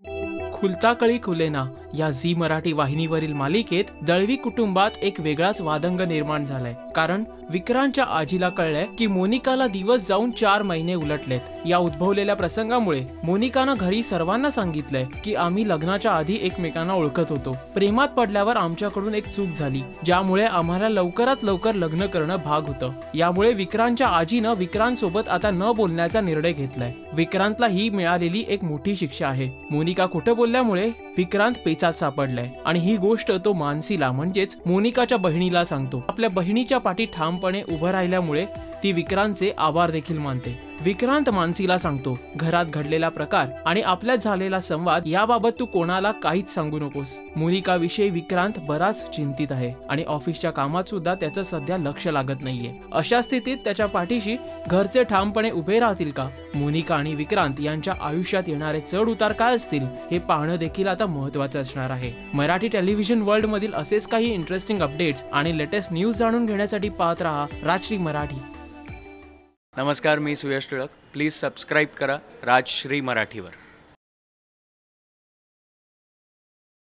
खुलता कळी खुलेना या झी मराठी वाहिनीवरील मालिकेत दळवी कुटुंबात एक वेगळाच वादंग निर्माण झालाय। कारण विक्रांतच्या आजीला कळलंय की मोनिकाला दिवस जाऊन 4 महिने उलटलेत। या उद्भवलेल्या प्रसंगामुळे मोनिकानं घरी सर्वांना सांगितलंय की आम्ही लग्नाच्या आधी एकमेकांना ओळखत होतो। प्रेमात पडल्यावर आमच्याकडून एक चूक झाली, ज्यामुळे आम्हाला लवकरात लवकर लग्न करणं भाग होतं। यामुळे विक्रांतच्या आजीनं विक्रांत सोबत आता न बोलण्याचा निर्णय घेतलाय। विक्रांतला ही मिळालेली एक मोठी शिक्षा आहे। मोनिका खोटं बोलल्यामुळे विक्रांत पेचात सापडलाय आणि ही गोष्ट तो मानसीला म्हणजेच मोनिकाच्या बहिणीला सांगतो। आपल्या बहिणीच्या पाठी ठामपणे उभं राहिल्यामुळे ती विक्रांतचे आभार देखील मानते। विक्रांत मानसीला सांगतो, घरात घडलेला प्रकार आणि आपल्यात झालेला संवाद याबाबत तू कोणाला काहीच सांगू नकोस। मोनिका विषयी विक्रांत बराच चिंतित आहे आणि ऑफिसच्या कामात सुद्धा त्याचं सध्या लक्ष लागत नाहीये। अशा स्थितीत त्याच्या पाठीशी घरचे ठामपणे उभे राहतील का? मोनिका आणि विक्रांत यांच्या आयुष्यात येणारे चढ उतार काय असतील हे पाहणं देखील आता महत्त्वाचं असणार आहे। मराठी टेलिव्हिजन वर्ल्ड मधील असेच काही इंटरेस्टिंग अपडेट्स आणि लेटेस्ट न्यूज जाणून घेण्यासाठी पाहत रहा राजश्री मराठी। नमस्कार, मी सुयश टिळक। प्लीज सबस्क्राईब करा राजश्री मराठीवर।